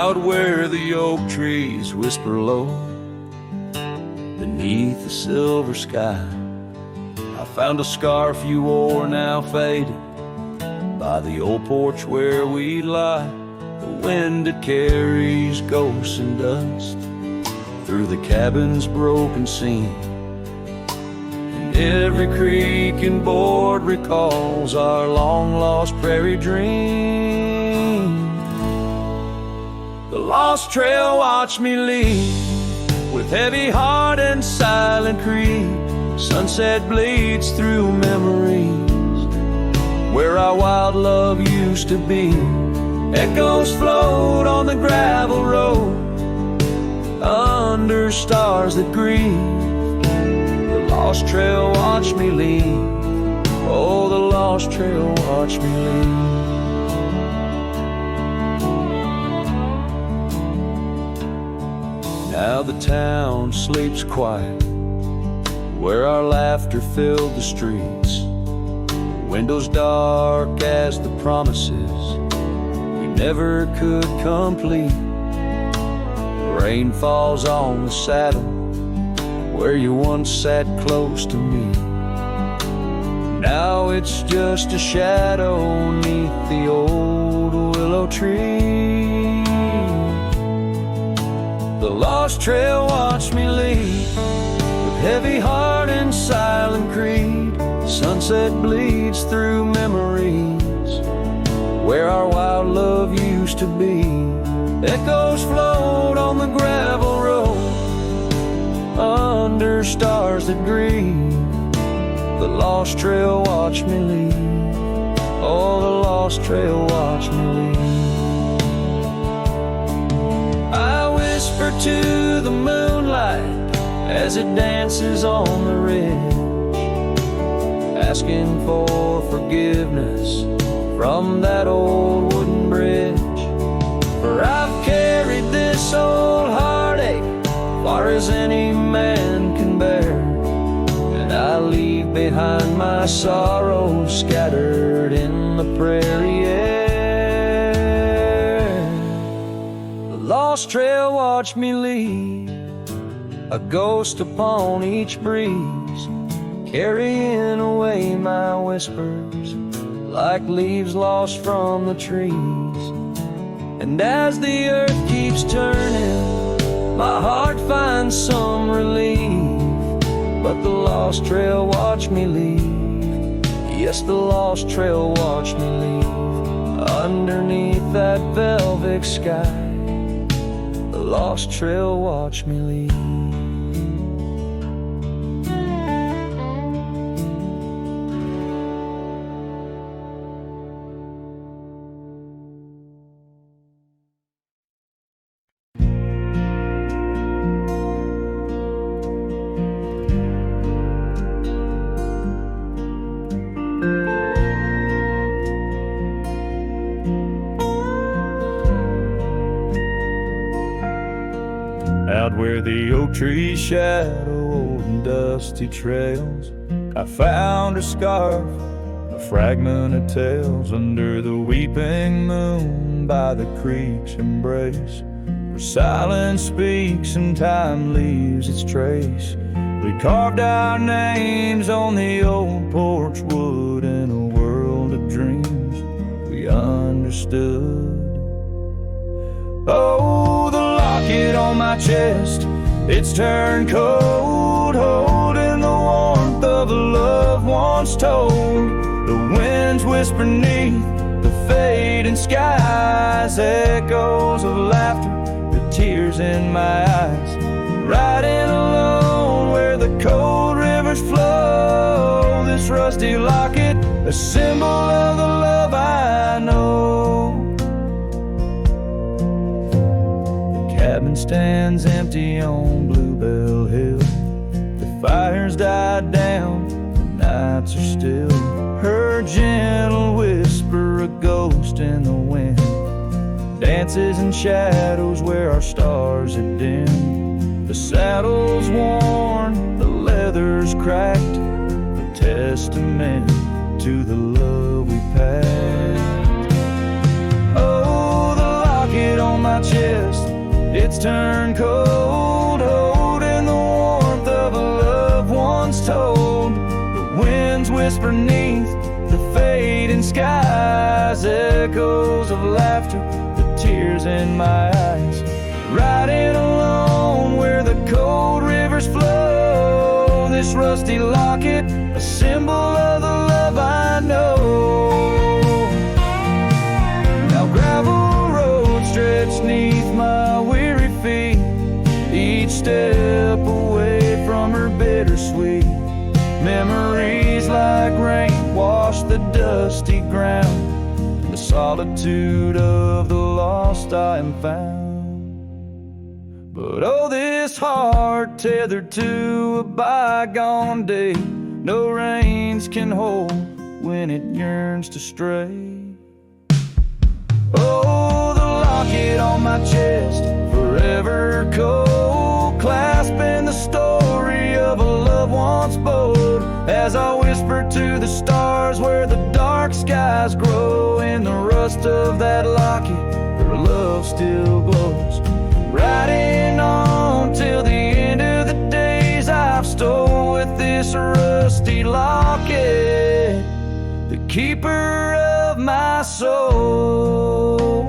out where the oak trees whisper low beneath the silver sky. I found a scarf you wore, now faded, by the old porch where we lie. The wind, it carries ghosts and dust through the cabin's broken seam, and every creak and board recalls our long-lost prairie dream. The lost trail watched me lead with heavy heart and silent creed. Sunset bleeds through memories where our wild love used to be. Echoes float on the gravel road under stars that grieve. The lost trail watched me lead. Oh, the lost trail watched me lead. Now the town sleeps quiet where our laughter filled the streets. Windows dark as the promises we never could complete. Rain falls on the saddle where you once sat close to me. Now it's just a shadow neath the old willow tree. The lost trail watched me lead with heavy heart and silent creed. Sunset bleeds through memories where our wild love used to be. Echoes float on the gravel road under stars that grieve. The lost trail watched me lead. Oh, the lost trail watched me lead. I whisper to the moonlight as it dances on the ridge, asking for forgiveness from that old wooden bridge. For I've carried this old heartache far as any man can bear, and I leave behind my sorrows scattered in the prairie air. The lost trail watched me lead, a ghost upon each breeze, carrying away my whispers like leaves lost from the trees. And as the earth keeps turning, my heart finds some relief. But the lost trail watched me leave. Yes, the lost trail watched me leave. Underneath that velvet sky, the lost trail watched me leave. Out where the oak trees shadow old and dusty trails, I found a scarf, a fragment of tales, under the weeping moon by the creek's embrace, where silence speaks and time leaves its trace. We carved our names on the old porch wood in a world of dreams we understood. Oh, the locket on my chest, it's turned cold, holding the warmth of a love once told. The winds whisper neath the fading skies, echoes of laughter, the tears in my eyes. Riding alone where the cold rivers flow, this rusty locket, a symbol of the love I know. Cabin stands empty on Bluebell Hill. The fire's died down, the nights are still. Her gentle whisper, a ghost in the wind, dances in shadows where our stars are dim. The saddle's worn, the leather's cracked, a testament to the love we packed. Oh, the locket on my chest, it's turned cold, holding the warmth of a loved one's told. The winds whisper neath the fading skies, echoes of laughter, the tears in my eyes. Riding alone where the cold rivers flow, this rusty locket, a symbol of the love I know. Now gravel roads stretch neath my weary feet, each step away from her bittersweet. Memories like rain wash the dusty ground, in the solitude of the lost I am found. But oh, this heart tethered to a bygone day, no reins can hold when it yearns to stray. Oh, the locket on my chest, forever cold, clasping the story of a love once bold. As I whisper to the stars where the dark skies grow, in the rust of that locket, her love still glows. Riding on till the end of the days I've stole with this rusty locket, the keeper of my soul.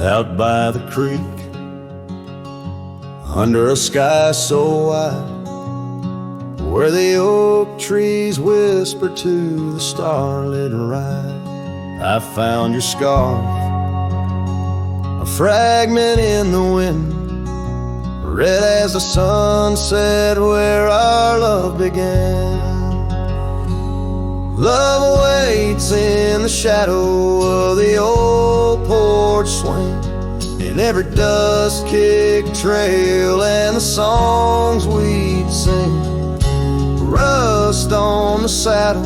Out by the creek, under a sky so wide, where the oak trees whisper to the starlit ride, I found your scarf, a fragment in the wind, red as the sunset where our love began. Love waits in the shadow of the old porch swing, in every dust-kicked trail and the songs we'd sing. Rust on the saddle,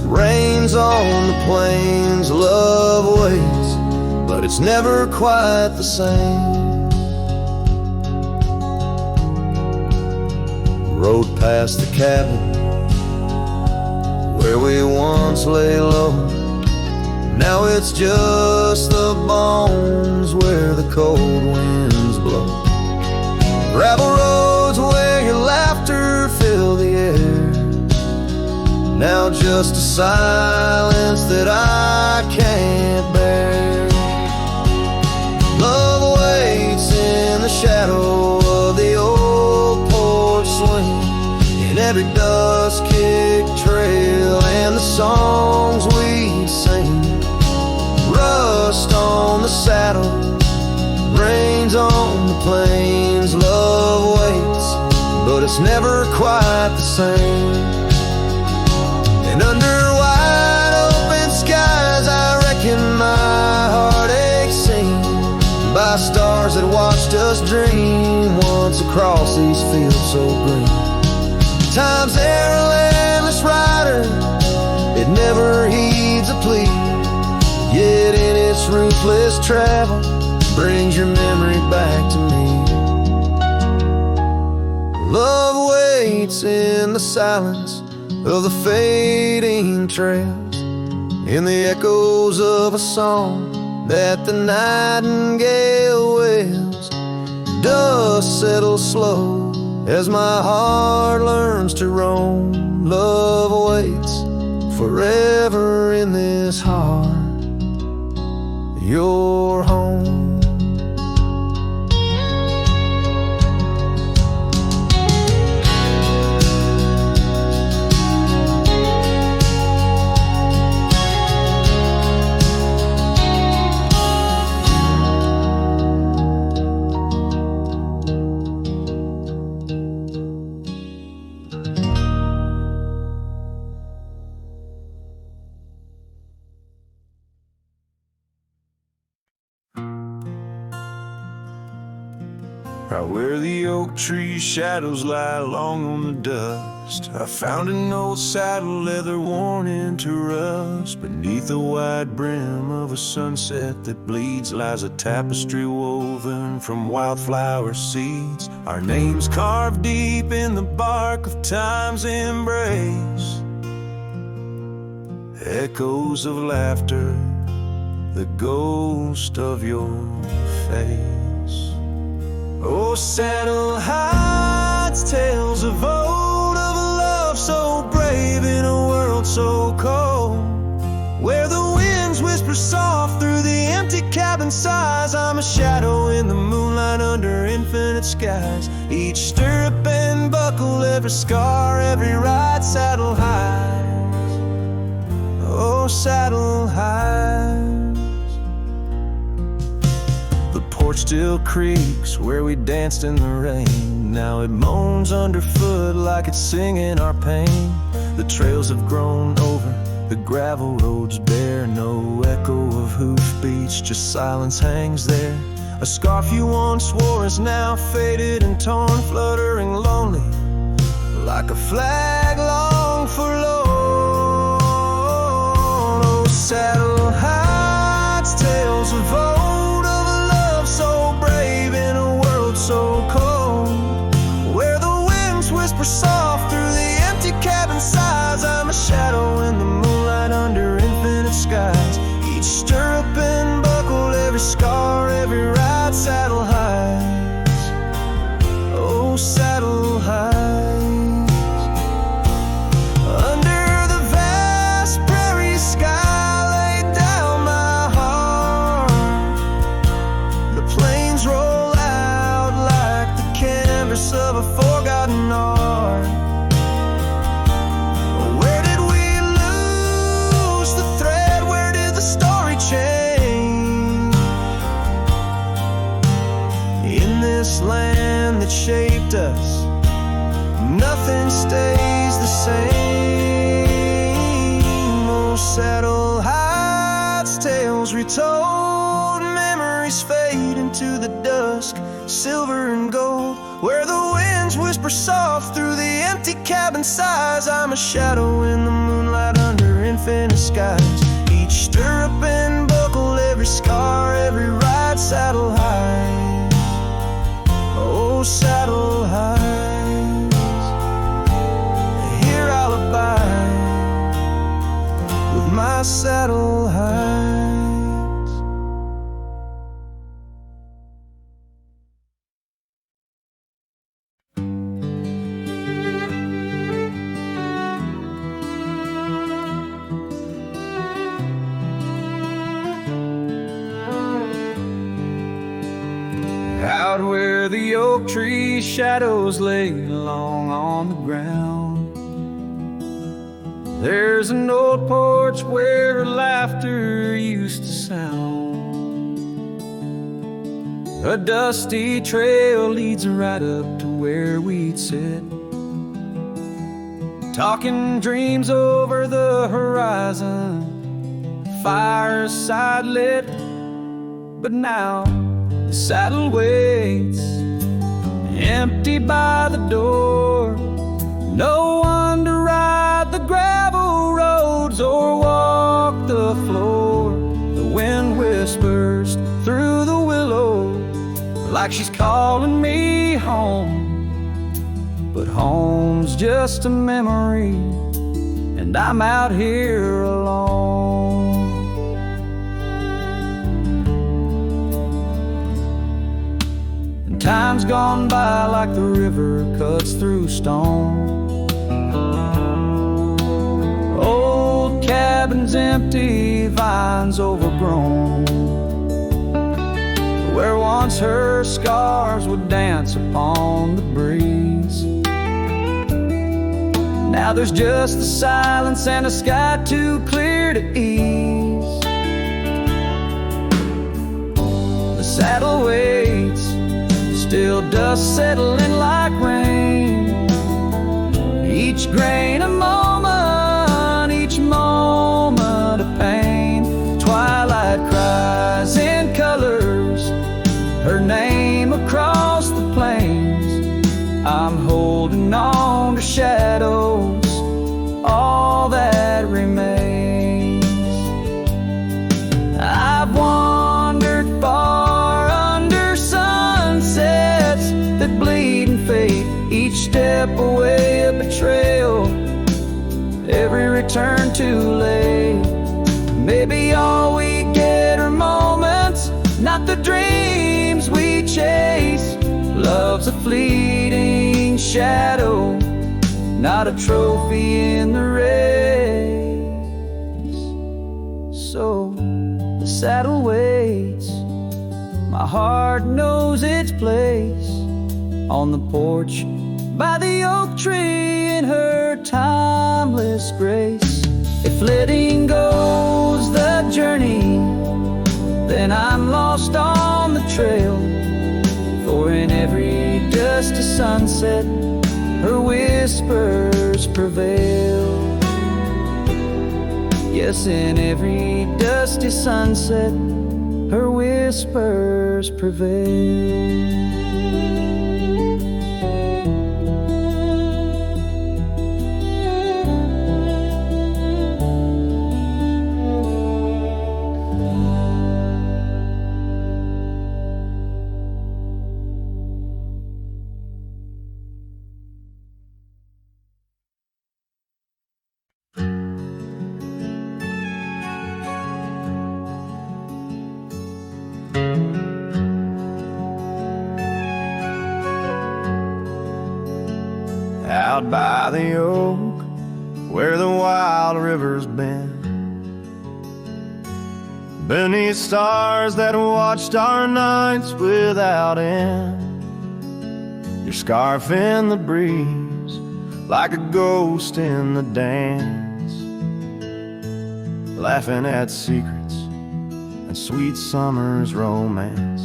rains on the plains. Love waits, but it's never quite the same. Rode past the cabin where we once lay low, now it's just the bones where the cold winds blow. Gravel roads where your laughter filled the air, now just a silence that I can't bear. Love waits in the shadow of the old porch swing, in every dust-kicked trail and the songs we sing. Rust on the saddle, rains on the plains. Love waits, but it's never quite the same. And under wide open skies, I reckon my heartache seen by stars that watched us dream once across these fields so green. Time's there a landless rider, it never heeds a plea, yet in its ruthless travel brings your memory back to me. Love waits in the silence of the fading trails, in the echoes of a song that the nightingale wails. Dust settles slow as my heart learns to roam. Love waits forever in this heart, your home. the oak tree shadows lie long on the dust, I found an old saddle leather worn into rust. Beneath the wide brim of a sunset that bleeds lies a tapestry woven from wildflower seeds. Our names carved deep in the bark of time's embrace, echoes of laughter, the ghost of your face. Oh, saddle hides tales of old, of a love so brave in a world so cold, where the winds whisper soft through the empty cabin sighs. I'm a shadow in the moonlight under infinite skies. Each stirrup and buckle, every scar, every ride, saddle hides. Oh, saddle hides. The porch still creaks where we danced in the rain. Now it moans underfoot like it's singing our pain. The trails have grown over, the gravel roads bare. No echo of hoofbeats, just silence hangs there. A scarf you once wore is now faded and torn, fluttering lonely like a flag long forlorn. Oh, saddle hides tales of old, of a love so brave in a world so cold, where the winds whisper soft through the empty cabin sighs. I'm a shadow in the moonlight under infinite skies. Each stirrup and buckle, every scar, every ride, saddle hides. Oh, saddle hides. Under the vast prairie sky laid down my heart, the plains roll out like the canvas of a forgotten art. Where did we lose the thread? Where did the story change? In this land that shaped us, nothing stays the same. Oh, saddle hides tales retold, memories fade into the dusk, silver and gold, where the winds whisper soft through the empty cabin sighs. I'm a shadow in the moonlight under infinite skies. Each stirrup and buckle, every scar, every ride, saddle hides. Oh, saddle hides. Here I'll abide with my saddle hides. Out where the oak tree shadows lay long on the ground, there's an old porch where laughter used to sound. A dusty trail leads right up to where we'd sit, talking dreams over the horizon, fireside lit. But now the saddle waits, empty by the door. No one to ride the gravel roads or walk the floor. The wind whispers through the willow like she's calling me home, but home's just a memory, and I'm out here alone. Time's gone by like the river cuts through stone. Old cabins empty, vines overgrown, where once her scars would dance upon the breeze. Now there's just the silence and a sky too clear to ease. The saddle waits, still dust settling like rain. Each grain a moment, each moment a pain. Twilight cries in colors, her name across the plain. away a betrayal, every return too late. Maybe all we get are moments, not the dreams we chase. Love's a fleeting shadow, not a trophy in the race. So the saddle waits, my heart knows its place, on the porch by the oak tree in her timeless grace. If letting go's the journey, then I'm lost on the trail. For in every dusty sunset, her whispers prevail. Yes, in every dusty sunset, her whispers prevail. Out by the oak, where the wild river's been, beneath stars that watched our nights without end, your scarf in the breeze, like a ghost in the dance, laughing at secrets and sweet summer's romance.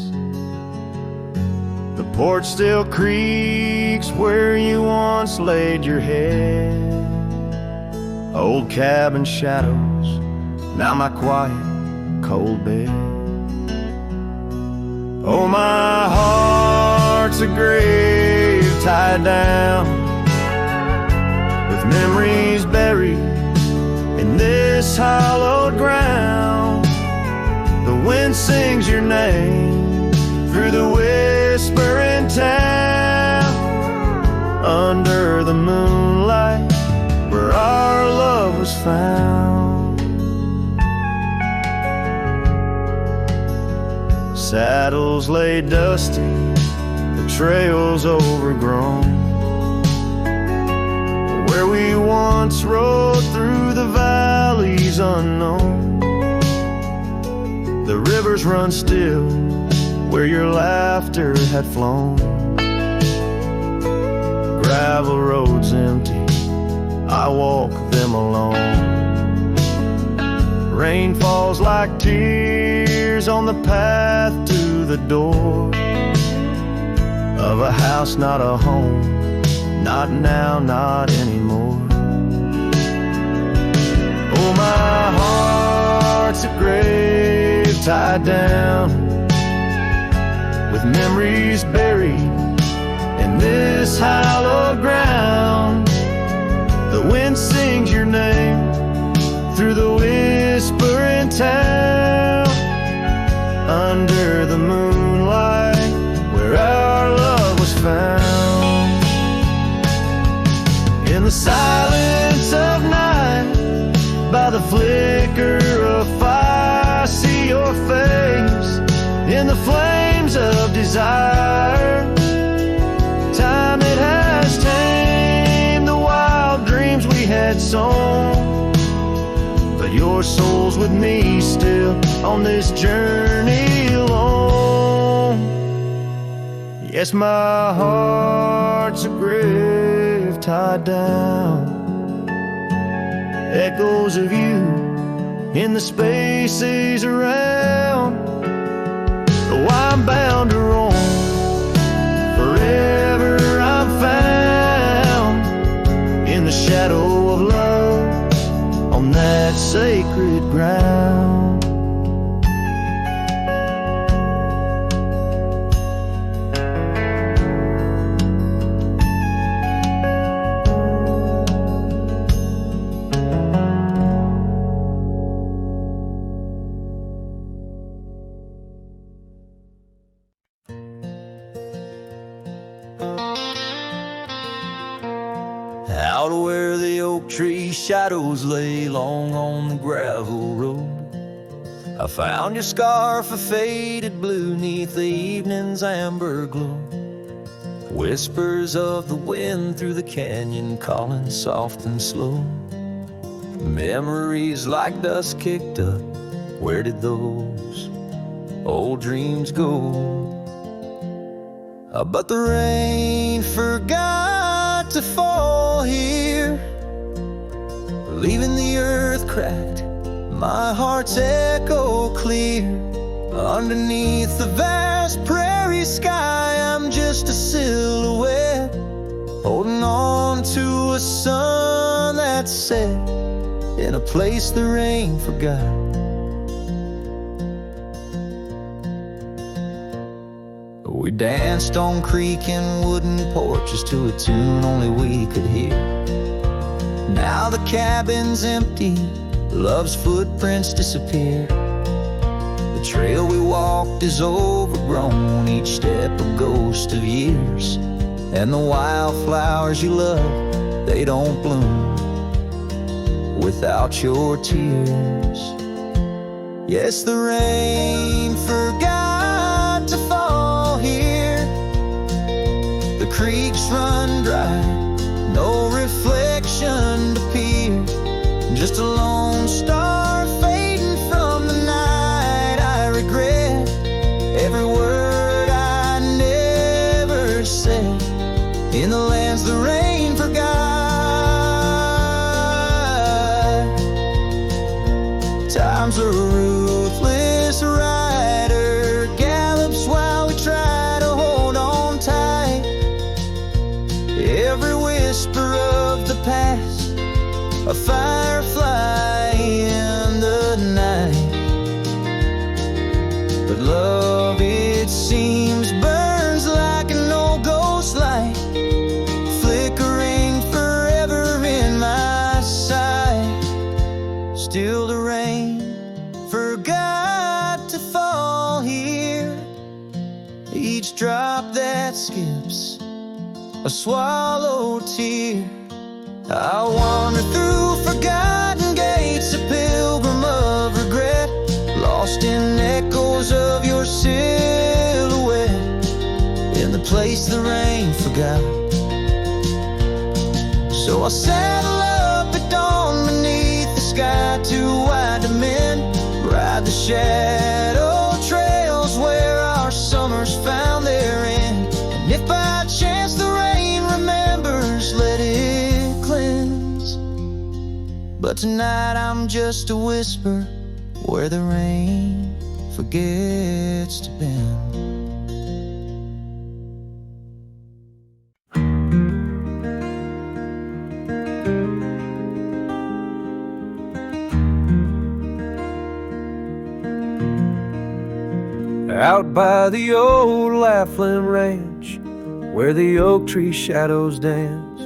The porch still creaks where you once laid your head. Old cabin shadows, now my quiet, cold bed. Oh, my heart's a grave tied down, with memories buried in this hallowed ground. The wind sings your name through the whispering town, under the moonlight where our love was found. Saddles lay dusty, the trails overgrown, where we once rode through the valleys unknown. The rivers run still where your laughter had flown. Gravel roads empty, I walk them alone. Rain falls like tears on the path to the door of a house, not a home, not now, not anymore. Oh, my heart's a grave tied down, with memories buried in this hallowed ground. The wind sings your name through the whispering town, under the moonlight where our love was found. In the silence of night, by the flicker of fire, I see your face in the flames of desire. Time it has tamed the wild dreams we had sown, but your soul's with me still on this journey alone. Yes, my heart's a grave tied down, echoes of you in the spaces around. Oh, I'm bound to roam, forever I'm found in the shadow of love on that sacred ground. out where the oak tree shadows lay long on the gravel road. I found your scarf of faded blue 'neath the evening's amber glow. Whispers of the wind through the canyon calling soft and slow. Memories like dust kicked up, where did those old dreams go? But the rain forgot to fall here, leaving the earth cracked, my heart's echo clear. Underneath the vast prairie sky, I'm just a silhouette, holding on to a sun that set in a place the rain forgot. We danced on creaking wooden porches to a tune only we could hear. Now the cabin's empty, love's footprints disappear. The trail we walked is overgrown, each step a ghost of years. And the wildflowers you love, they don't bloom without your tears. Yes, the rain forgot to fall here. The creeks run dry, no reflection to peer. Just a lone star fading from the night. I regret every word I never said in the lands the rain forgot. Time's a ruthless rider, gallops while we try to hold on tight. Every whisper of the past, a firefly in the night. But love, it seems, burns like an old ghost light, flickering forever in my sight. Still the rain forgot to fall here. Each drop that skips a swallowed tear. I wander through forgotten gates, a pilgrim of regret, lost in echoes of your silhouette, in the place the rain forgot. So I saddle up at dawn beneath the sky, too wide to mend, ride the shadow trails where our summers found their end. And if by chance the rain remembers, let it cleanse. But tonight I'm just a whisper where the rain forgets to bend. Out by the old Laughlin Ranch, where the oak tree shadows dance,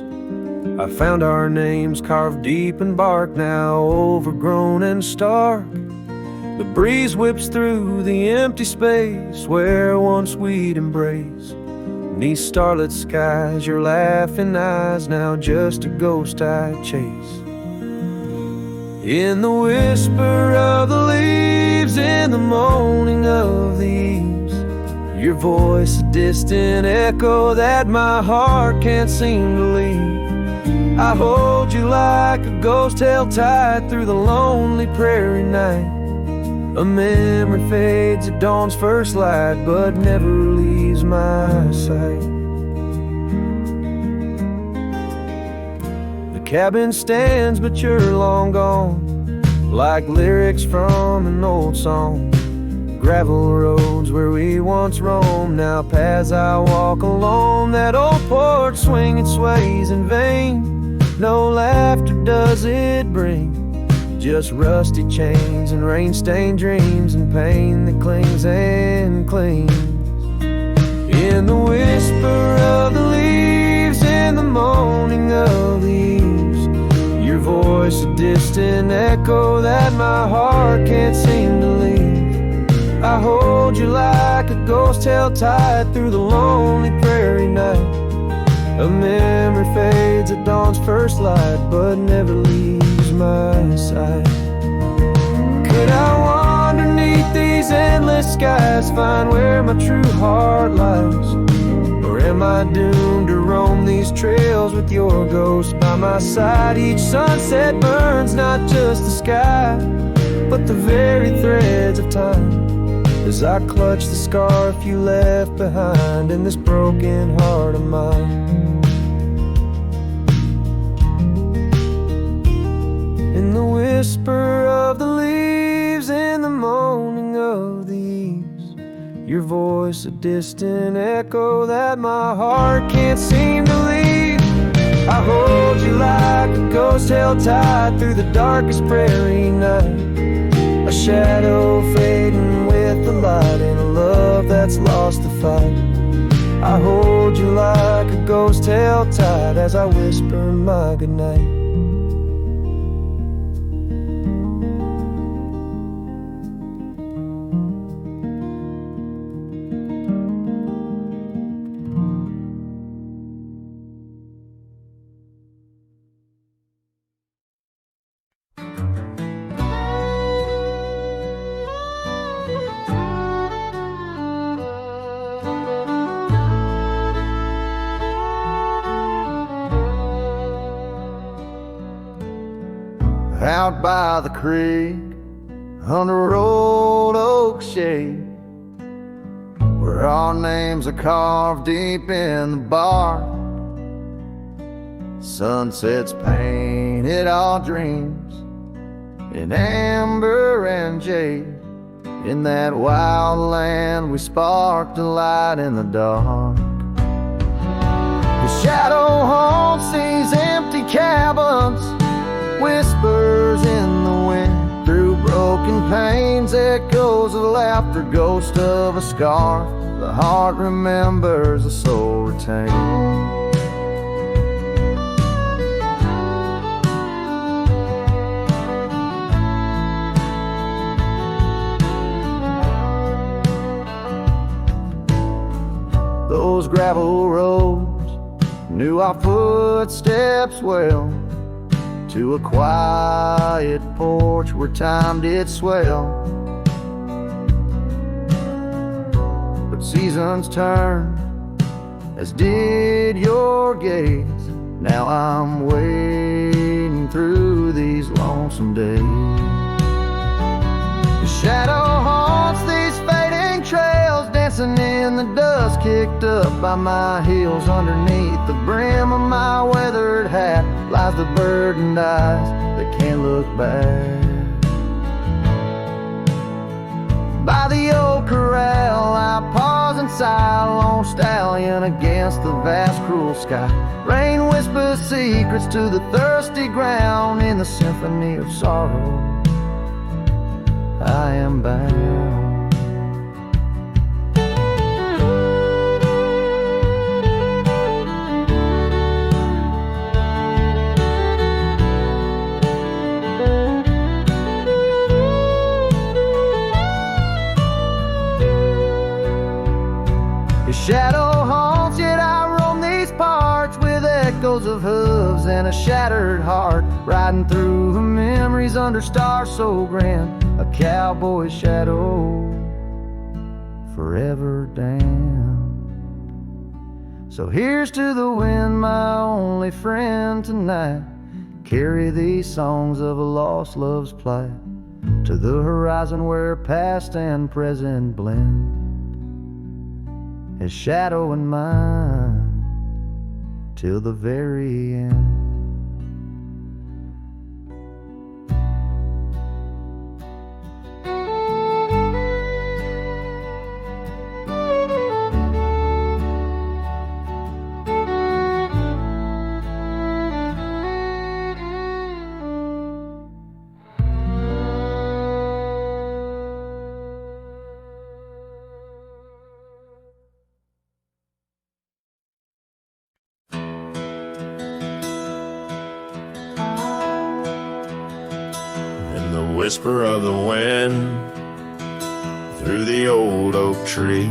I found our names carved deep in bark, now overgrown and stark. The breeze whips through the empty space where once we'd embrace. Beneath starlit skies, your laughing eyes, now just a ghost I chase. In the whisper of the leaves, in the moaning of the eaves, your voice a distant echo that my heart can't seem to leave. I hold you like a ghost held tight through the lonely prairie night. A memory fades at dawn's first light, but never leaves my sight. The cabin stands, but you're long gone, like lyrics from an old song. Gravel roads where we once roamed, now paths I walk alone. That old porch swing, it sways in vain. No laughter does it bring, just rusty chains and rain-stained dreams and pain that clings and clings. In the whisper of the leaves, in the moaning of the eaves, your voice a distant echo that my heart can't seem to leave. I hold you like a ghost held tight through the lonely prairie night. A memory fades at dawn's first light, but never leaves my side. Could I wander beneath these endless skies, find where my true heart lies? Or am I doomed to roam these trails with your ghost by my side? Each sunset burns not just the sky, but the very threads of time, as I clutch the scarf you left behind in this broken heart of mine. In the whisper of the leaves, in the moaning of the eaves, your voice a distant echo that my heart can't seem to leave. I hold you like a ghost held tight through the darkest prairie night, a shadow fading with the light in a love that's lost the fight. I hold you like a ghost held tight as I whisper my goodnight. Out by the creek, under old oak shade, where our names are carved deep in the bark. Sunsets painted our dreams in amber and jade. In that wild land we sparked a light in the dark. The shadow haunts these empty cabins, whispers in the wind, through broken panes, echoes of laughter, ghost of a scar. The heart remembers, the soul retains. Those gravel roads knew our footsteps well, to a quiet porch where time did swell. But seasons turn, as did your gaze. Now I'm wading through these lonesome days. The shadow haunts these fading trails, dancing in the dust kicked up by my heels. Underneath the brim of my weathered hat lies the burdened eyes that can't look back. By the old corral I pause and sigh, lone stallion against the vast cruel sky. Rain whispers secrets to the thirsty ground, in the symphony of sorrow I am bound. Shadow haunts, yet I roam these parts with echoes of hooves and a shattered heart, riding through the memories under stars so grand. A cowboy's shadow, forever damned. So here's to the wind, my only friend tonight. Carry these songs of a lost love's plight to the horizon where past and present blend, as shadow and mine, till the very end. Whisper of the wind through the old oak trees,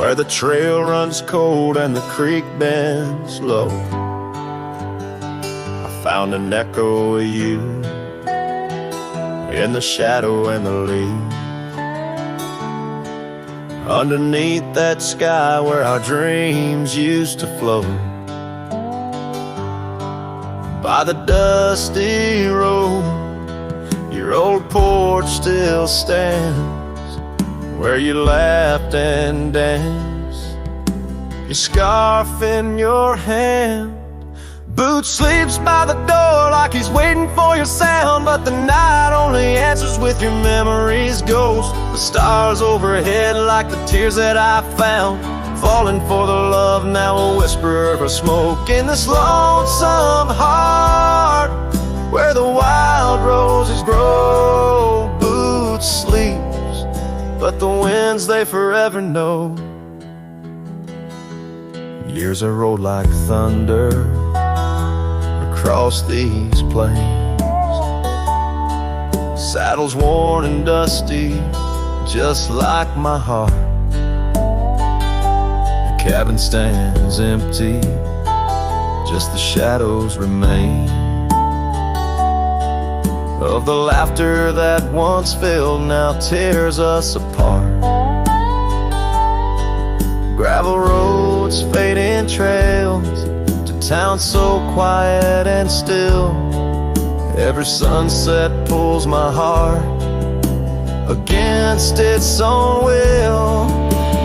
where the trail runs cold and the creek bends low. I found an echo of you in the shadow and the leaves, underneath that sky where our dreams used to float. By the dusty road, your old porch still stands, where you laughed and danced, your scarf in your hand. Boots sleeps by the door like he's waiting for your sound, but the night only answers with your memory's ghost. The stars overhead like the tears that I found, falling for the love, now a whisper of smoke in this lonesome heart, where the wild roses grow. Boots sleeps, but the winds they forever know. Years are rolled like thunder across these plains, saddles worn and dusty, just like my heart. The cabin stands empty, just the shadows remain of the laughter that once filled, now tears us apart. Gravel roads, fading trails, town so quiet and still. Every sunset pulls my heart against its own will.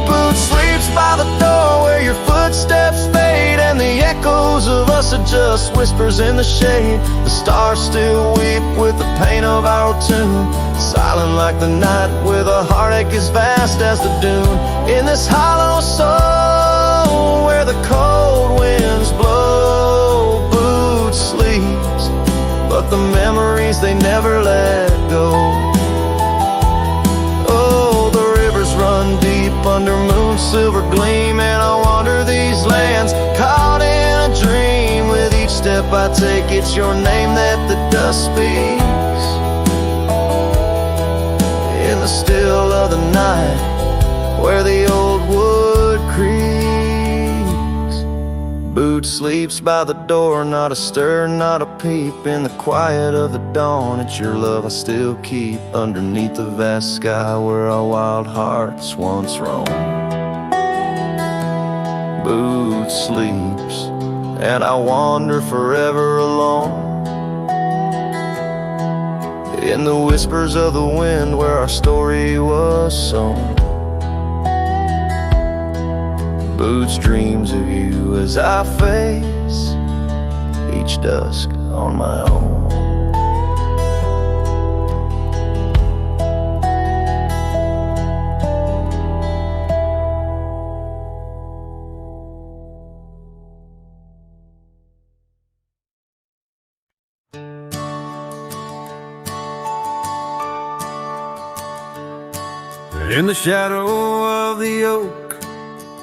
Boots sleeps by the door where your footsteps fade, and the echoes of us are just whispers in the shade. The stars still weep with the pain of our tune, silent like the night with a heartache as vast as the dune. In this hollow soul where the cold winds blow, Boots sleeps, but the memories they never let go. Oh, the rivers run deep under moon's silver gleam, and I wander these lands caught in a dream. With each step I take, it's your name that the dust speaks. In the still of the night, where the old wood creaks, Boots sleeps by the door, not a stir, not a peep. In the quiet of the dawn, it's your love I still keep, underneath the vast sky where our wild hearts once roamed. Boots sleeps, and I wander forever alone, in the whispers of the wind where our story was sown. Boots dreams of you as I face each dusk on my own. In the shadow of the oak,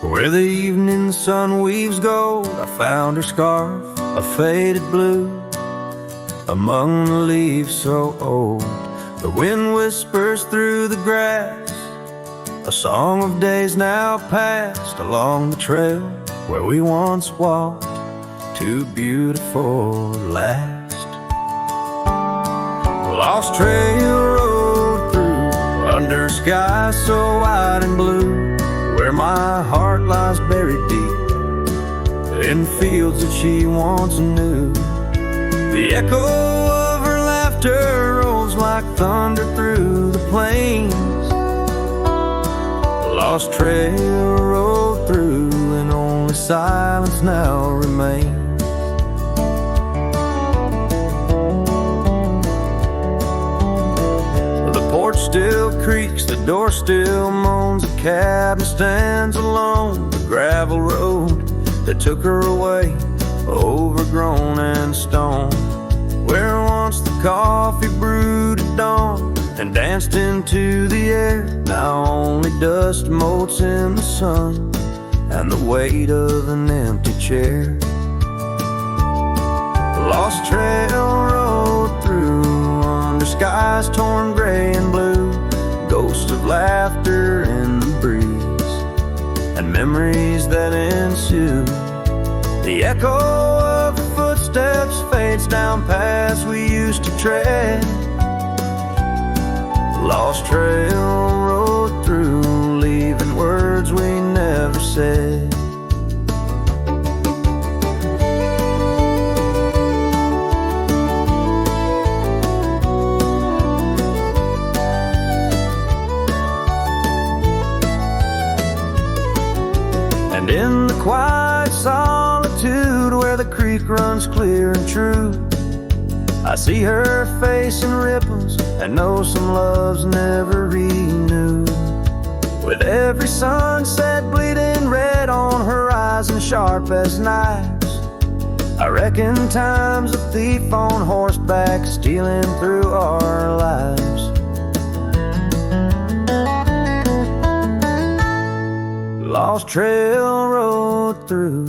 where the evening sun weaves gold, I found her scarf, a faded blue, among the leaves so old. The wind whispers through the grass, a song of days now past, along the trail where we once walked, too beautiful to last. Lost trail road through, under skies so wide and blue, where my heart lies buried deep, in fields that she once knew. The echo of her laughter rolls like thunder through the plains. Lost trail rolled through, and only silence now remains. The porch still creaks, the door still moans, the cabin stands alone. The gravel road that took her away, overgrown and stone, where once the coffee brewed at dawn and danced into the air, now only dust motes in the sun and the weight of an empty chair. Lost trail road through, under skies torn gray and blue, ghosts of laughter in the breeze, and memories that ensue. The echo of the footsteps fades down paths we used to tread. Lost trail rode through, leaving words we never said. And in the quiet solitude where the creek runs clear and true, I see her face in ripples and know some love's never renewed. With every sunset bleeding red on horizon sharp as knives, I reckon time's a thief on horseback stealing through our lives. Lost trail rode through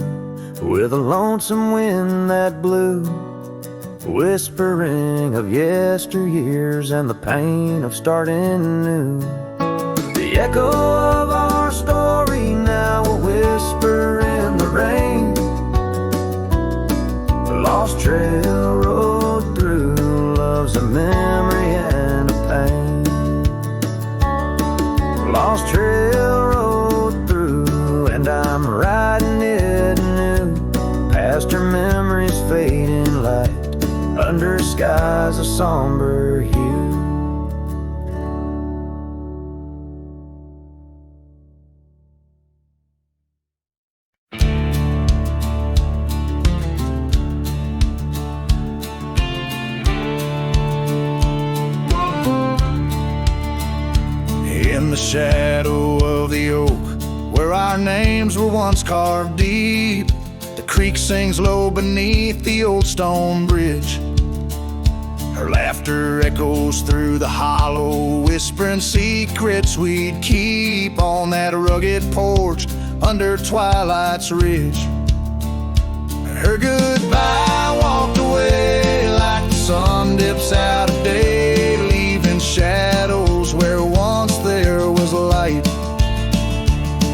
with a lonesome wind that blew, whispering of yesteryears and the pain of starting new. The echo of our story now a whisper in the rain. Lost trail rode through, love's a memory and a pain. Lost trail rode through, and I'm riding it new, past her memories fading light under skies of somber hue. In the shadow of the oak, where our names were once carved deep, the creek sings low beneath the old stone bridge. Her laughter echoes through the hollow, whispering secrets we'd keep on that rugged porch under twilight's ridge. Her goodbye walked away like the sun dips out of day, leaving shadows where once there was light.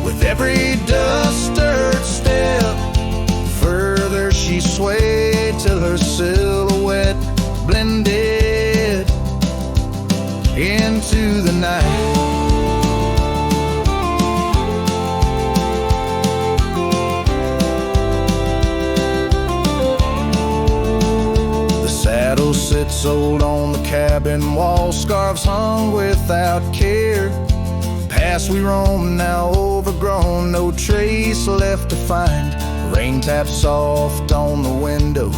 With every dust-stirred step, further she swayed till her silhouette blended into the night. The saddle sits old on the cabin wall, scarves hung without care. Past we roam, now overgrown, no trace left to find. Rain taps soft on the window,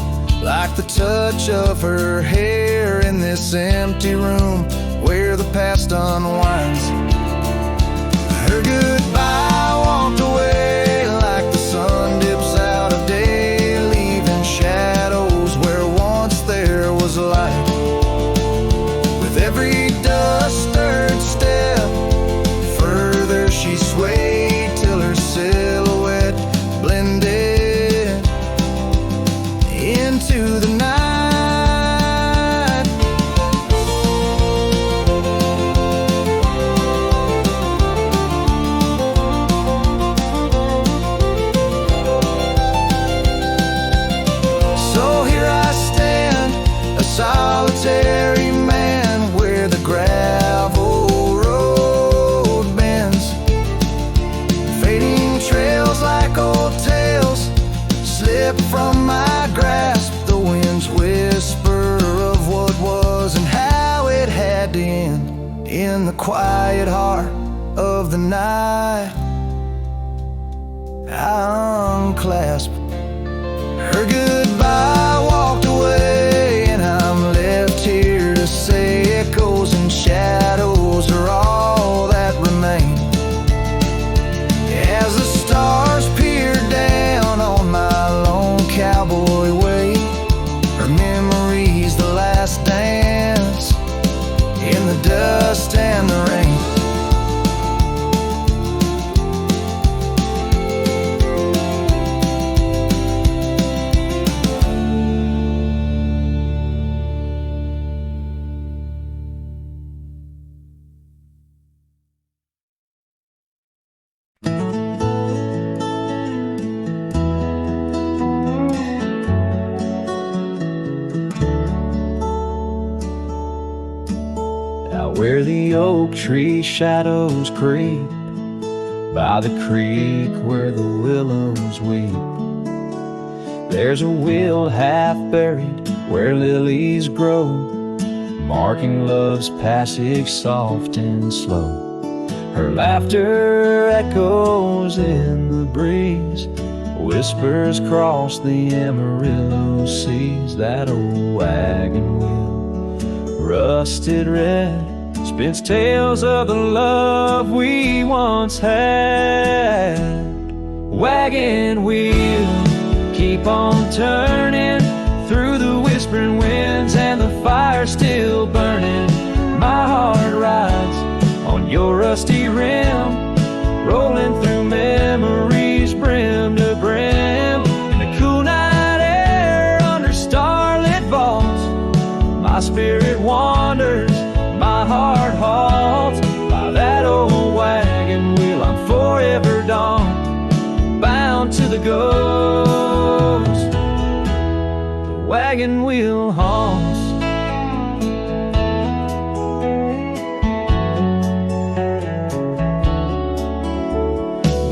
like the touch of her hair in this empty room where the past unwinds. Her goodbye walked away like the sun dips out of day, leaving shadows where once there was light. With every dust-stirred step, further she swayed till her silhouette blended into the night. So here I stand, a solitary man, where the gravel road bends, fading trails like old tales slip from my grasp. The wind's whisper of what was and how it had to end in the quiet heart of the night. I unclasp her goodbye, walked away, and I'm left here to say echoes and shadows are all that remain. As the stars peer down on my lone cowboy way, her memories the last dance in the dust and the rain. where the oak tree shadows creep, by the creek where the willows weep. There's a wheel half buried where lilies grow, marking love's passage soft and slow. Her laughter echoes in the breeze, whispers cross the Amarillo seas. That old wagon wheel, rusted red, spins tales of the love we once had. Wagon wheel, keep on turning through the whispering winds and the fire still burning. My heart rides on your rusty rim, rolling through memories brim to brim. In the cool night air under starlit vaults, my spirit wanders, my heart halts. By that old wagon wheel I'm forever dawn, bound to the ghost. The wagon wheel haunts.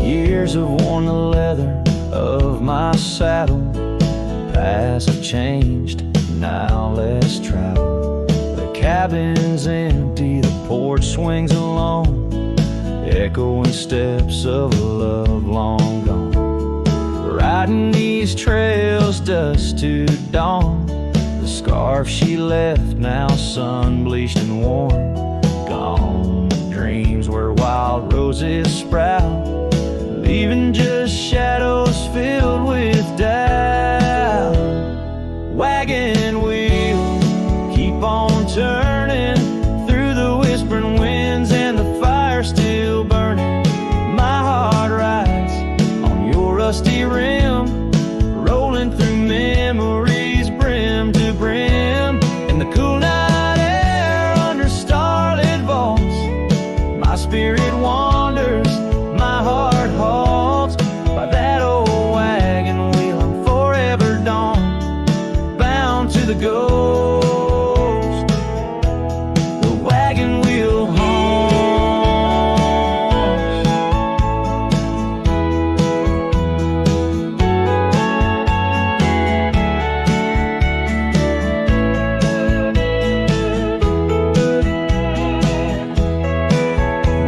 Years have worn the leather of my saddle, paths have changed, now let's travel. The cabin's empty, the porch swings alone, echoing steps of a love long gone. Riding these trails dusk to dawn, the scarf she left now sun-bleached and worn. Gone dreams where wild roses sprout, leaving just shadows filled with doubt. Wagon wheel, keep on turning through the whispering winds and the fire still burning. My heart rides on your rusty rim, rolling through memories brim to brim. In the cool night air under starlit vaults, my spirit wanders, my heart halts. By that old wagon wheel I'm forever dawn, bound to the ghost. The wagon wheel haunts.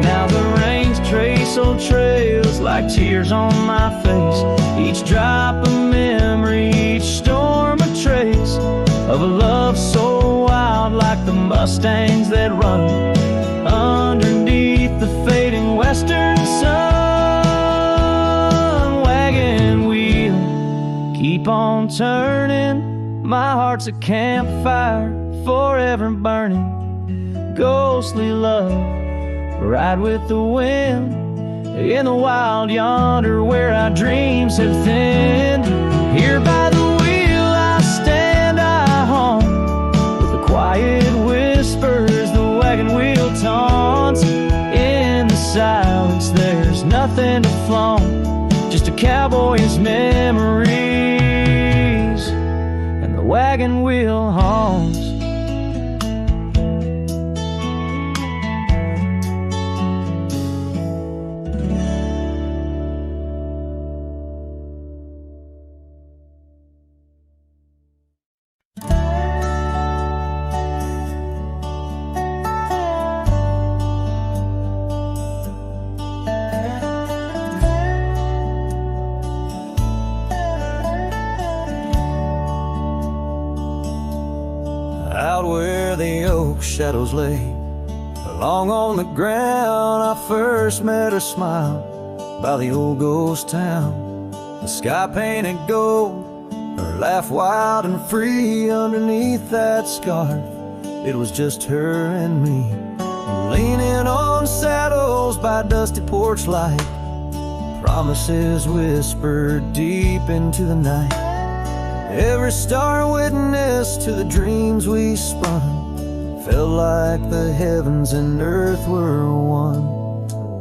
Now the rains trace old trails like tears on my face, each drop a memory, each storm a trace of a love so wild like the mustangs that run underneath the fading western sun. Wagon wheel, keep on turning, my heart's a campfire forever burning. Ghostly love, ride with the wind in the wild yonder where our dreams have thinned. Here by the wheel I stand, I haunt with the quiet whispers the wagon wheel taunts. In the silence there's nothing to flaunt, just a cowboy's memories, and the wagon wheel haunts. Out where the oak shadows lay, along on the ground I first met her smile, by the old ghost town. The sky painted gold, her laugh wild and free. Underneath that scarf it was just her and me, leaning on saddles by dusty porch light, promises whispered deep into the night. Every star witness to the dreams we spun, felt like the heavens and earth were one.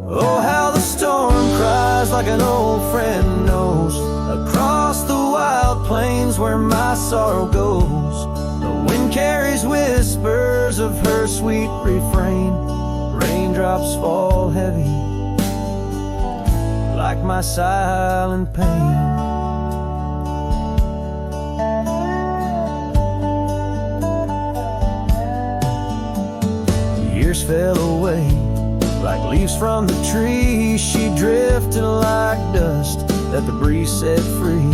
Oh, how the storm cries like an old friend knows, across the wild plains where my sorrow goes. The wind wind carries whispers of her sweet refrain. Raindrops fall heavy like my silent pain. Years fell away like leaves from the tree. She drifted like dust that the breeze set free.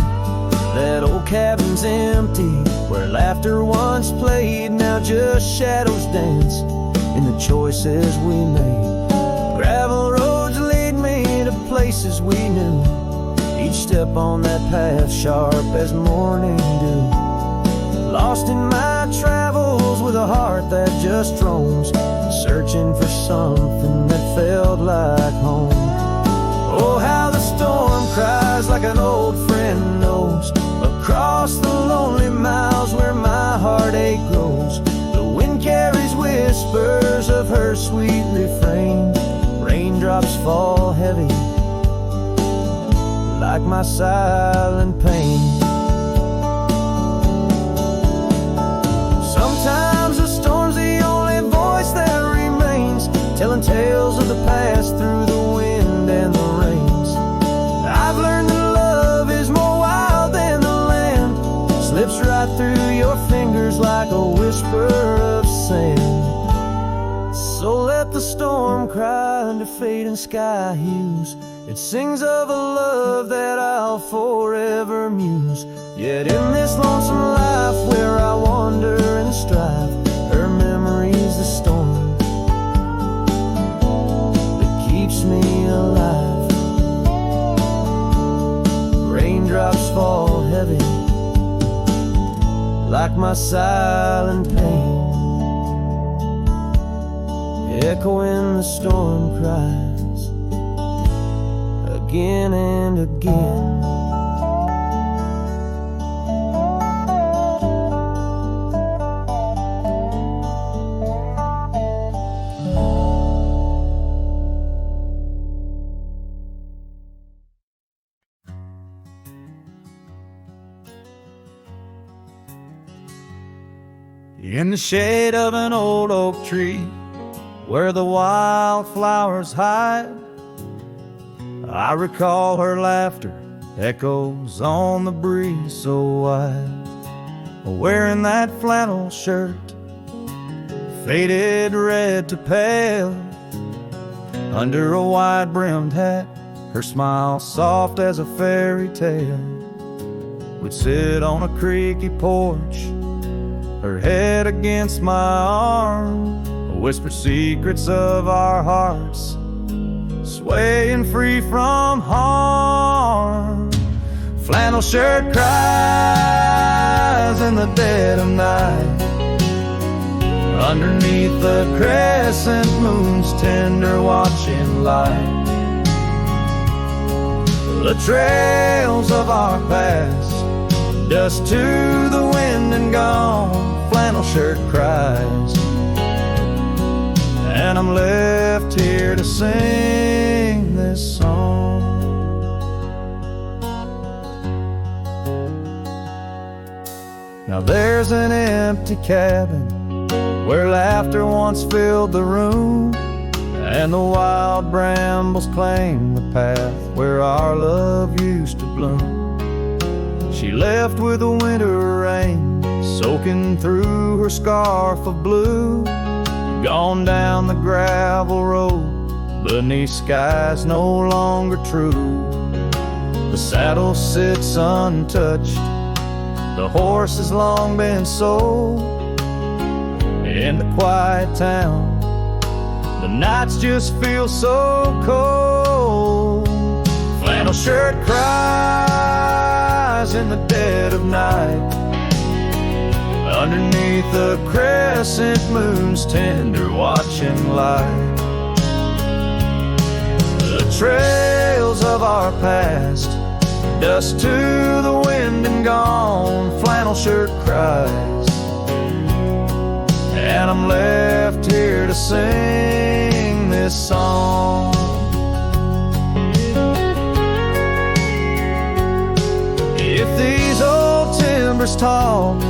That old cabin's empty, where laughter once played. Now just shadows dance in the choices we made. Gravel roads lead me to places we knew. Each step on that path sharp as morning dew. Lost in my travels with a heart that just roams, searching for something that felt like home. Oh, how the storm cries like an old friend knows, across the lonely miles where my heartache grows. The wind carries whispers of her sweet refrain. Raindrops fall heavy like my silent pain. Sometimes the storm's the only voice that remains, telling tales of the past through the wind and the rains. I've learned that love is more wild than the land, slips right through your fingers like a whisper of sand. So let the storm cry under fading sky hues. It sings of a love that I'll forever muse. Yet in this lonesome life where I wander and strive, her memory's the storm that keeps me alive. Raindrops fall heavy like my silent pain, echoing the storm cries again and again. In the shade of an old oak tree, where the wildflowers hide, I recall her laughter echoes on the breeze so wide. Wearing that flannel shirt, faded red to pale, under a wide-brimmed hat, her smile soft as a fairy tale. We'd sit on a creaky porch, her head against my arm, whisper secrets of our hearts, swaying free from harm. Flannel shirt cries in the dead of night, underneath the crescent moon's tender watching light. The trails of our past, dust to the wind and gone. Flannel shirt cries, and I'm left here to sing this song. Now there's an empty cabin where laughter once filled the room, and the wild brambles claim the path where our love used to bloom. She left with the winter rain soaking through her scarf of blue, gone down the gravel road beneath skies no longer true. The saddle sits untouched, the horse has long been sold. In the quiet town, the nights just feel so cold. Flannel shirt cries in the dead of night, underneath the crescent moon's tender watching light. The trails of our past, dust to the wind and gone. Flannel shirt cries, and I'm left here to sing this song. If these old timbers talk,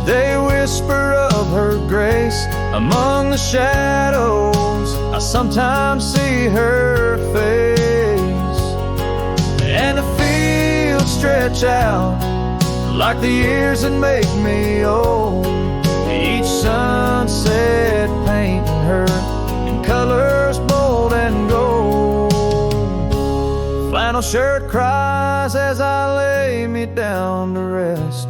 They whisper of her grace among the shadows. I sometimes see her face, and the fields stretch out like the years that make me old. Each sunset painting her in colors bold and gold. Flannel shirt cries as I lay me down to rest,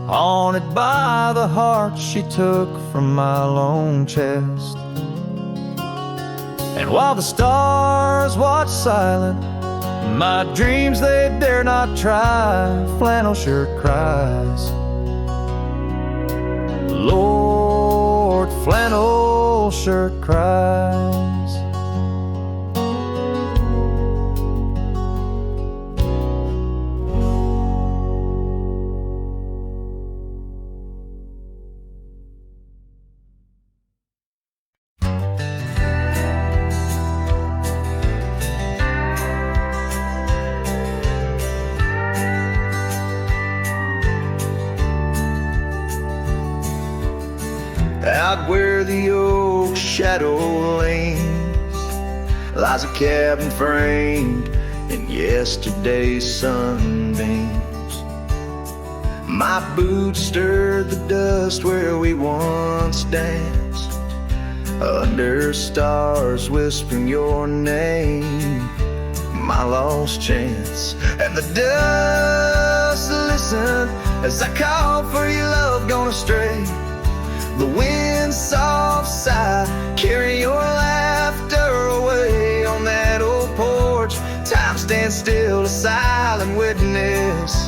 haunted by the heart she took from my lone chest. And while the stars watch silent, my dreams they dare not try. Flannel shirt cries, Lord, flannel shirt cries. Out where the oak shadow lays lies a cabin framed in yesterday's sunbeams. My boots stirred the dust where we once danced, under stars whispering your name, my lost chance. And the dust listened as I called for your love gone astray. The wind's soft sigh carry your laughter away. On that old porch, time stands still, a silent witness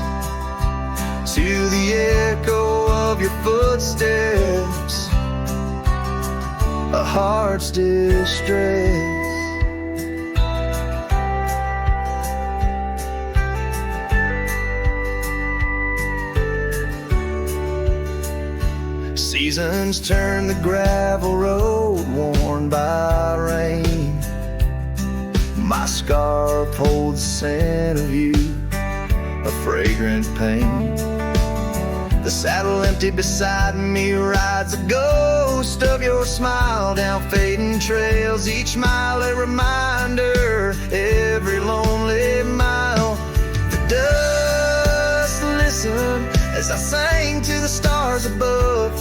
to the echo of your footsteps, a heart's distress. Seasons turn the gravel road worn by rain. My scarf holds the scent of you, a fragrant pain. The saddle empty beside me rides a ghost of your smile down fading trails. Each mile a reminder, every lonely mile. The dust listened as I sang to the stars above,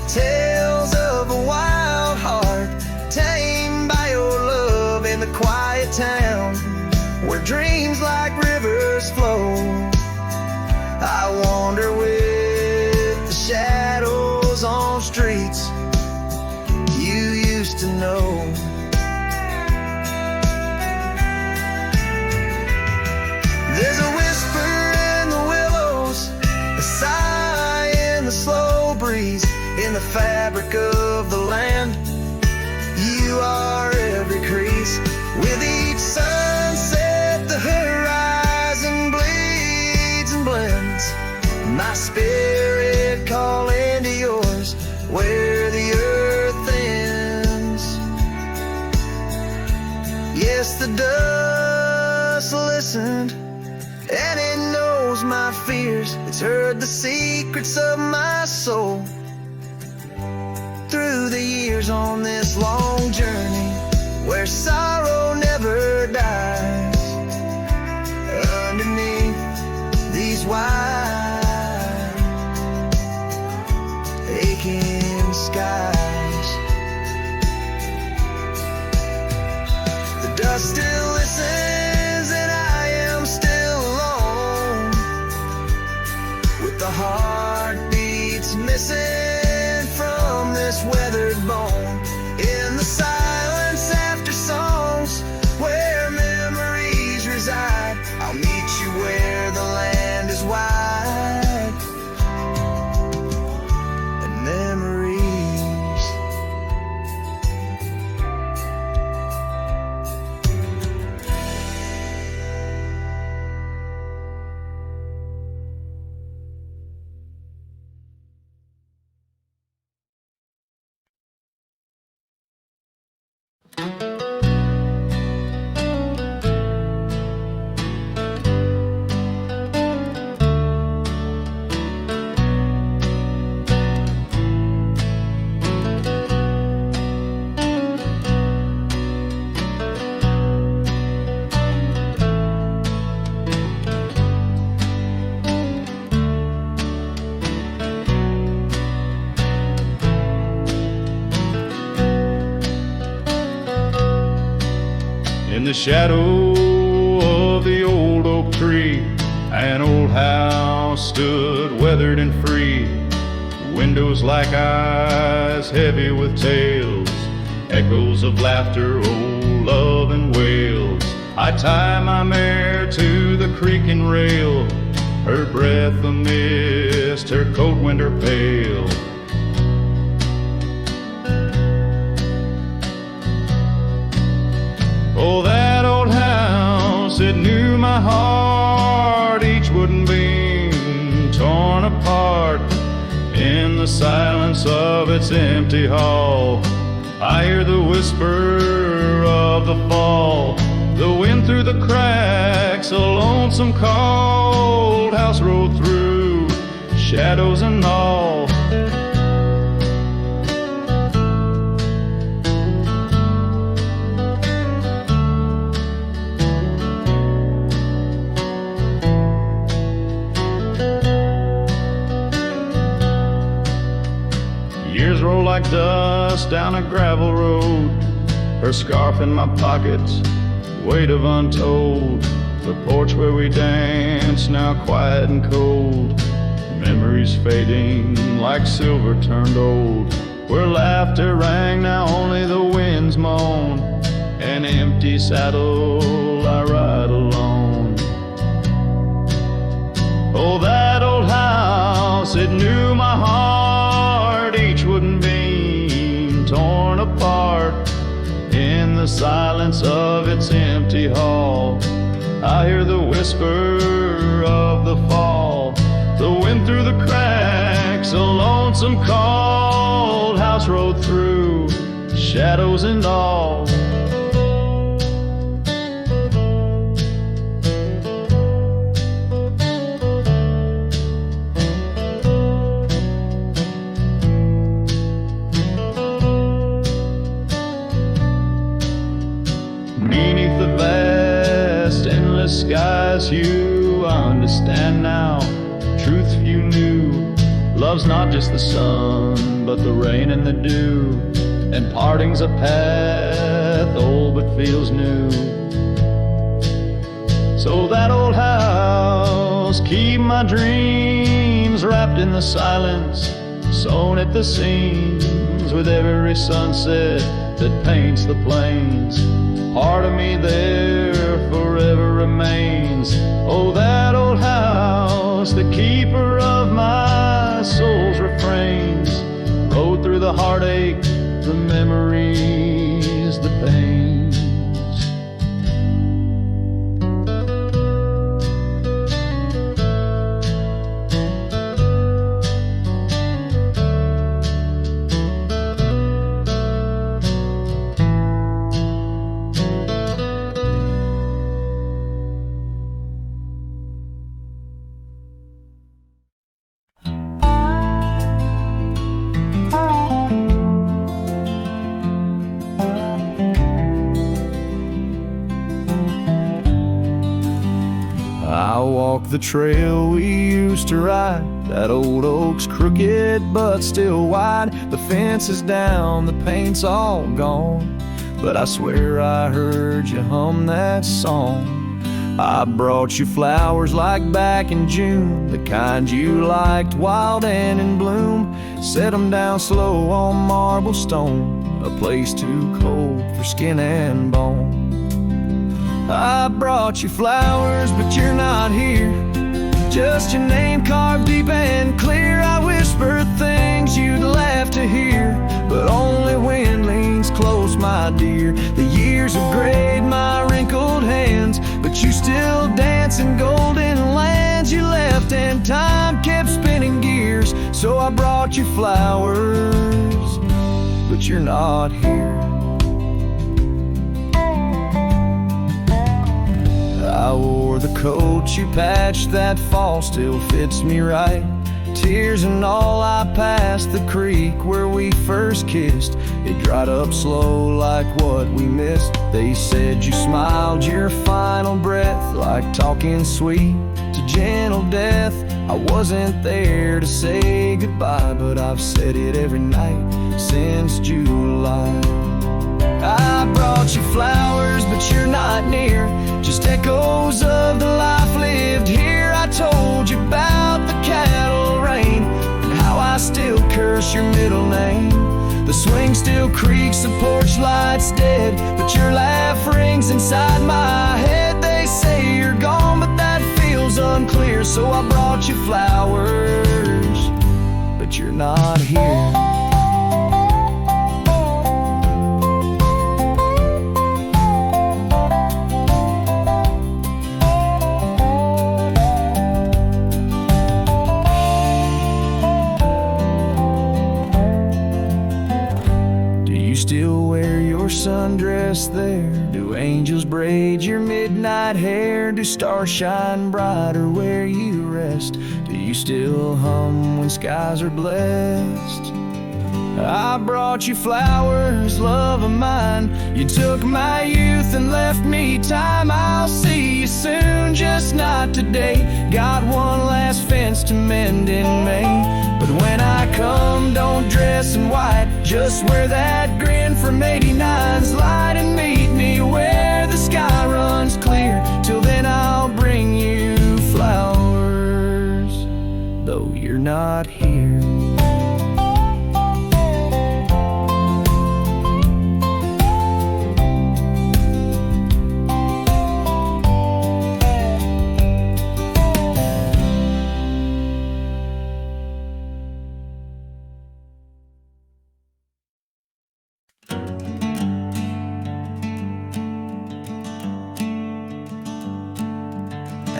tales of a wild heart tamed by your love. In the quiet town where dreams like rivers flow, I wander with the shadows on streets you used to know. There's a whisper in the willows, a sigh in the slow breeze. In the fabric of the land, you are every crease. With each sunset, the horizon bleeds and blends, my spirit calling to yours where the earth ends. Yes, the dust listened, and it knows my fears. It's heard the secrets of my soul. Through the years on this long journey where sorrow never dies, underneath these wide aching skies, the dust still listens and I am still alone, with the heartbeats missing from this weathered bone. In the silence after songs where memories reside, I'll meet you where the land is wide. the shadow of the old oak tree, an old house stood weathered and free. Windows like eyes heavy with tales, echoes of laughter, old love and wails. I tie my mare to the creaking rail, her breath a mist, her cold winter pale. Oh, that old house, it knew my heart, each wooden beam torn apart. In the silence of its empty hall, I hear the whisper of the fall, the wind through the cracks, a lonesome cold house rolled through, shadows and all. Years roll like dust down a gravel road, her scarf in my pocket, weight of untold. The porch where we danced, now quiet and cold. Memories fading like silver turned old. Where laughter rang, now only the winds moan. An empty saddle, I ride alone. Oh, that old house, it knew my heart, each wooden beam torn apart. In the silence of its empty hall, I hear the whisper of the fall, the wind through the cracks, a lonesome cold house rode through, shadows and all. Beneath the vast, endless skies, you understand now. Truth you knew, love's not just the sun, but the rain and the dew. And parting's a path, old but feels new. So that old house, keep my dreams wrapped in the silence, sewn at the seams with every sunset that paints the plains. Part of me there forever remains. Oh, that old house, the keeper of my soul's refrains. Rode through the heartache, the memories, the pains. I walk the trail we used to ride. That old oak's crooked but still wide. The fence is down, the paint's all gone, but I swear I heard you hum that song. I brought you flowers like back in June, the kind you liked, wild and in bloom. Set 'em down slow on marble stone, a place too cold for skin and bone. I brought you flowers, but you're not here. Just your name carved deep and clear. I whisper things you'd laugh to hear, but only wind leans close, my dear. The years have grayed my wrinkled hands, but you still dance in golden lands you left, and time kept spinning gears. So I brought you flowers, but you're not here. I wore the coat you patched that fall, still fits me right. Tears and all, I passed the creek where we first kissed. It dried up slow like what we missed. They said you smiled your final breath, like talking sweet to gentle death. I wasn't there to say goodbye, but I've said it every night since July. I brought you flowers, but you're not near. Just echoes of the life lived here. I told you about the cattle rain and how I still curse your middle name. The swing still creaks, the porch light's dead, but your laugh rings inside my head. They say you're gone, but that feels unclear. So I brought you flowers, but you're not here. Still wear your sundress there? Do angels braid your midnight hair? Do stars shine brighter where you rest? Do you still hum when skies are blessed? I brought you flowers, love of mine. You took my youth and left me time. I'll see you soon, just not today. Got one last fence to mend in May. But when I come, don't dress in white. Just wear that grin from 89's light and meet me where the sky runs clear. Till then I'll bring you flowers, though you're not here.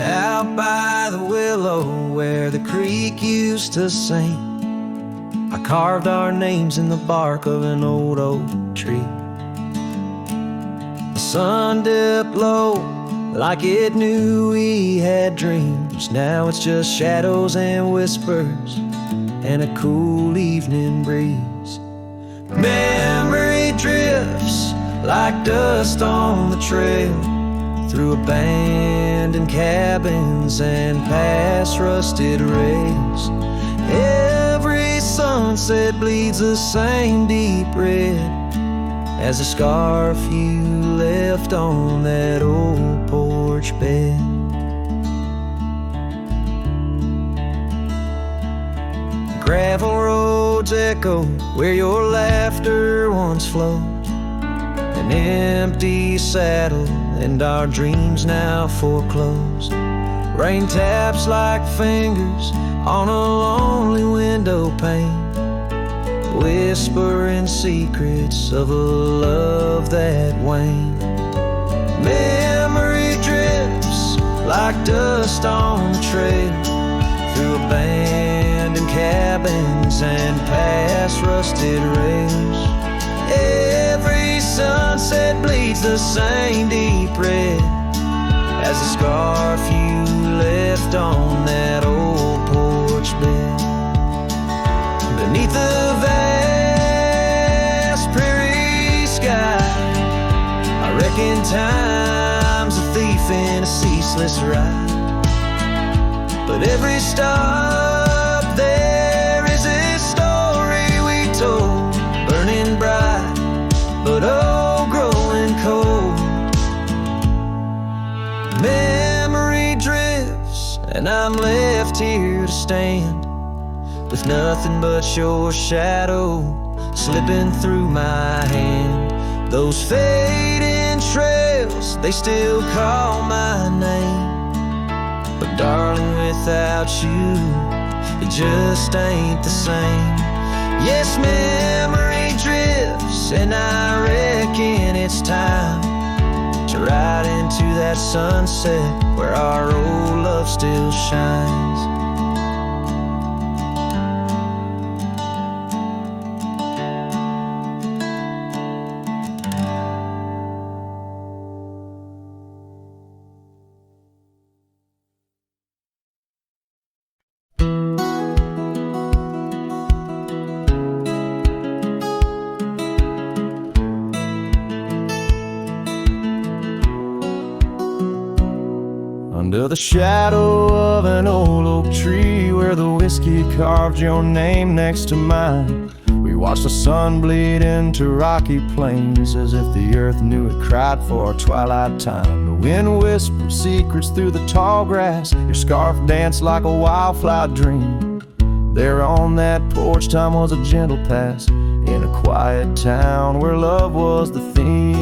Out by the willow where the creek used to sing, I carved our names in the bark of an old oak tree. The sun dipped low like it knew we had dreams. Now it's just shadows and whispers and a cool evening breeze. Memory drifts like dust on the trail, through abandoned cabins and past rusted rails. Every sunset bleeds the same deep red as the scarf you left on that old porch bed. Gravel roads echo where your laughter once flowed, an empty saddle and our dreams now foreclosed. Rain taps like fingers on a lonely window pane, whispering secrets of a love that waned. Memory drifts like dust on the trail, through abandoned cabins and past rusted rails. Every sunset bleeds the same deep red as the scarf you left on that old porch bed. Beneath the vast prairie sky, I reckon time's a thief in a ceaseless ride. But every stop there is a story we told, burning bright, but oh, growing cold. Memory drifts and I'm left here to stand, with nothing but your shadow slipping through my hand. Those fading trails, they still call my name, but darling, without you, it just ain't the same. Yes, memory drifts, and I reckon it's time to ride into that sunset where our old love still shines. Under the shadow of an old oak tree where the whiskey carved your name next to mine, we watched the sun bleed into rocky plains, as if the earth knew it cried for our twilight time. The wind whispered secrets through the tall grass. Your scarf danced like a wildflower dream. There on that porch, time was a gentle pass in a quiet town where love was the theme.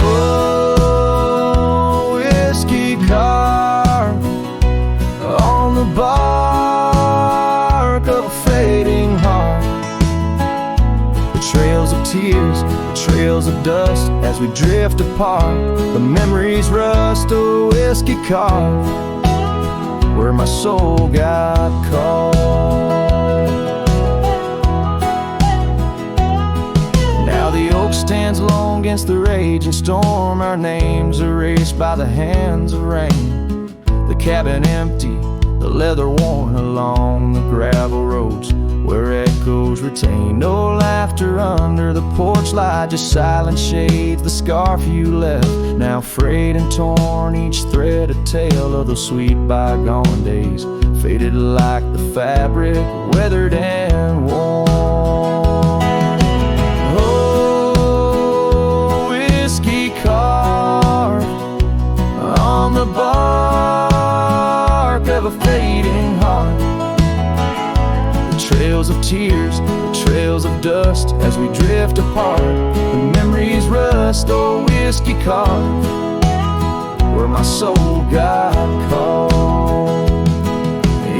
Oh, whiskey carved on the bark of a fading heart. The trails of tears, the trails of dust as we drift apart. The memories rust, a whiskey carved where my soul got caught. Now the oak stands alone against the raging storm. Our names erased by the hands of rain. The cabin empty, the leather worn along the gravel roads where echoes retain. No laughter under the porch light, just silent shades, the scarf you left, now frayed and torn, each thread a tale of the sweet bygone days, faded like the fabric, weathered and worn. Oh, whiskey carved on the bark of a fading heart. The trails of tears, the trails of dust as we drift apart. The memories rust, oh, whiskey carved where my soul got caught.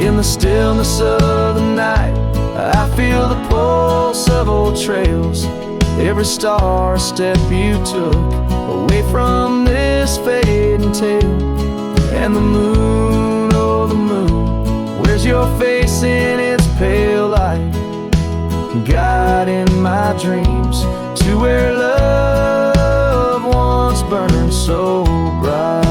In the stillness of the night, I feel the pulse of old trails. Every star a step you took away from this fading tale. And the moon, oh the moon, where's your face in its pale light, guiding my dreams to where love once burned so bright.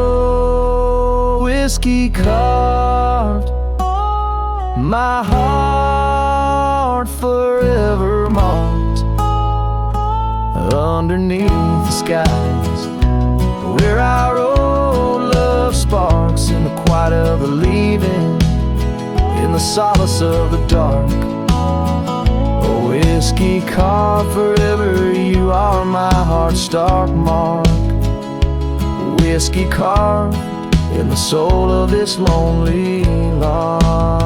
Oh, whiskey carved my heart, forever marked underneath the skies, where our old love sparks in the quiet of the leaving, in the solace of the dark. Oh, whiskey carved forever, you are my heart's stark mark. Whiskey carved in the soul of this lonely lot.